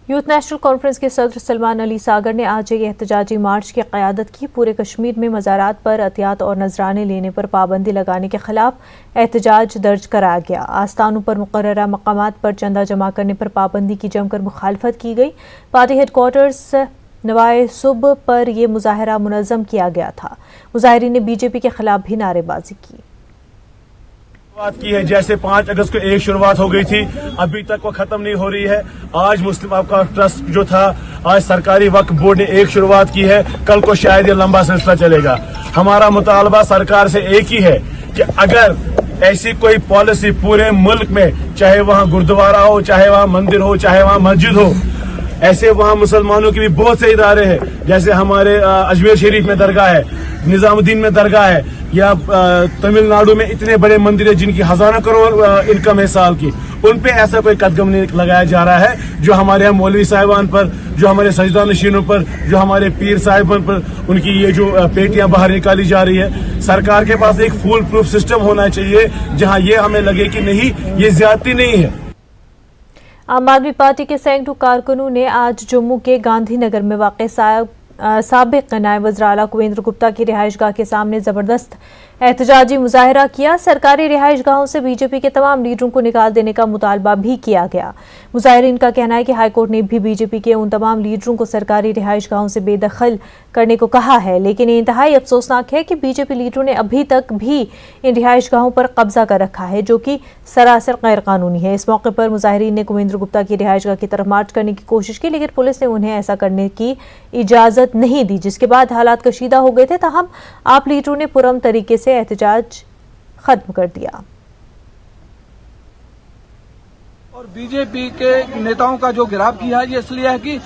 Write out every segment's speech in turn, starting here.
Youth national conference के सदर सलमान अली सागर ने आज एक एहतजाजी मार्च की क़यादत की। पूरे कश्मीर में मज़ारात पर अतियात और नजराने लेने पर पाबंदी लगाने के खिलाफ एहतजाज दर्ज कराया गया। आस्थानों पर मुकर्ररा मकामात पर चंदा जमा करने पर पाबंदी की जमकर मुखालफत की गई। पार्टी हेडक्वार्टर्स नवाए सुबह पर यह मुजाहरा मुनज़्ज़म किया गया था। मुजाहिरीन ने बीजेपी के खिलाफ भी नारेबाजी की है। जैसे 5 अगस्त को एक शुरुआत हो गई थी, अभी तक वो खत्म नहीं हो रही है। आज मुस्लिम अवकाफ ट्रस्ट जो था, आज सरकारी वक्फ बोर्ड ने एक शुरुआत की है, कल को शायद ये लंबा सिलसिला चलेगा। हमारा मुतालबा सरकार से एक ही है कि अगर ऐसी कोई पॉलिसी पूरे मुल्क में, चाहे वहाँ गुरुद्वारा हो, चाहे वहाँ मंदिर हो, चाहे वहाँ मस्जिद हो, ऐसे वहाँ मुसलमानों के भी बहुत से इदारे हैं, जैसे हमारे अजमेर शरीफ में दरगाह है, निजामुद्दीन में दरगाह है, या तमिलनाडु में इतने बड़े मंदिर है जिनकी हजारों करोड़ इनकम है साल की। उन पे ऐसा कोई कदम नहीं लगाया जा रहा है। जो हमारे यहाँ मौलवी साहिबान पर, जो हमारे सजदा नशीनों पर, जो हमारे पीर साहिबान पर उनकी ये जो पेटियां बाहर निकाली जा रही है, सरकार के पास एक फुल प्रूफ सिस्टम होना चाहिए जहाँ ये हमें लगे कि नहीं, ये ज्यादती नहीं है। आम आदमी पार्टी के सैकड़ों कारकुनों ने आज जम्मू के गांधीनगर में वाक़ साबिक नायब वज़ीर आला कुवेंद्र गुप्ता की रिहाइशगाह के सामने जबरदस्त एहतजाजी मुजाहरा किया। सरकारी रिहाइशगाहों से बीजेपी के तमाम लीडरों को निकाल देने का मुतालबा भी किया गया। मुजाहिरीन का कहना है कि हाईकोर्ट ने भी बीजेपी के उन तमाम लीडरों को सरकारी रिहाइशगाहों से बेदखल करने को कहा है, लेकिन ये इंतहाई अफसोसनाक है कि बीजेपी लीडरों ने अभी तक भी इन रिहाइशगाहों पर कब्जा कर रखा है, जो कि सरासर गैर कानूनी है। इस मौके पर मुजाहिरीन ने कुवेंद्र गुप्ता की रिहाइशगाह की तरफ मार्च करने की कोशिश की, लेकिन पुलिस ने उन्हें ऐसा करने की इजाजत नहीं दी, जिसके बाद हालात कशीदा हो गए थे। ताहम आप लीडरों ने पुरअमन तरीके से एहतजाज खत्म कर दिया। और बीजेपी के नेताओं का जो गिरफ्तार किया है, ये इसलिए है कि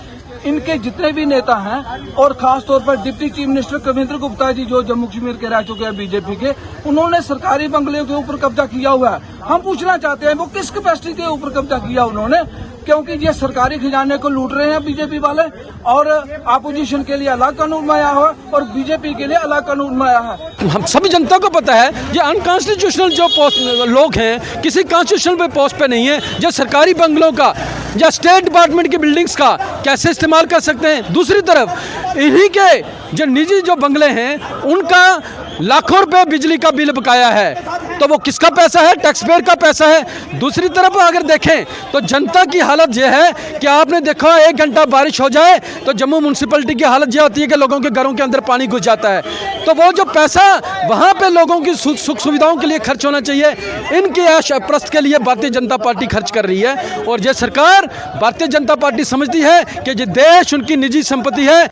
इनके जितने भी नेता हैं और खास तौर पर deputy chief minister कुवेंद्र Gupta ji जो जम्मू कश्मीर के रह चुके हैं बीजेपी के, उन्होंने सरकारी बंगले के ऊपर कब्जा किया हुआ है। हम पूछना चाहते हैं वो किस कैपेसिटी के ऊपर कब्जा किया उन्होंने, क्योंकि ये सरकारी खजाने को लूट रहे हैं बीजेपी वाले, और अपोजिशन के लिए अलग कानून बनाया है और बीजेपी के लिए अलग कानून बनाया है। हम सभी जनता को पता है ये अनकॉन्स्टिट्यूशनल जो पोस्ट लोग हैं, किसी कॉन्स्टिट्यूशनल पे पोस्ट पे नहीं है, जो सरकारी बंगलों का या स्टेट डिपार्टमेंट की बिल्डिंग्स का कैसे इस्तेमाल कर सकते हैं। दूसरी तरफ इन्हीं के जो निजी जो बंगले हैं उनका लाखों रुपए बिजली का बिल बकाया है, तो वो किसका पैसा है? टैक्स पेयर का पैसा है। दूसरी तरफ अगर देखें तो जनता की हालत यह है कि आपने देखा 1 घंटा बारिश हो जाए तो जम्मू म्यूनसिपैलिटी की हालत यह होती है कि लोगों के घरों के अंदर पानी घुस जाता है। तो वो जो पैसा वहाँ पे लोगों की सुख सुविधाओं के लिए खर्च होना चाहिए, इनकी ऐश प्रस्त के लिए भारतीय जनता पार्टी खर्च कर रही है। और ये सरकार भारतीय जनता पार्टी समझती है कि ये देश उनकी निजी संपत्ति है।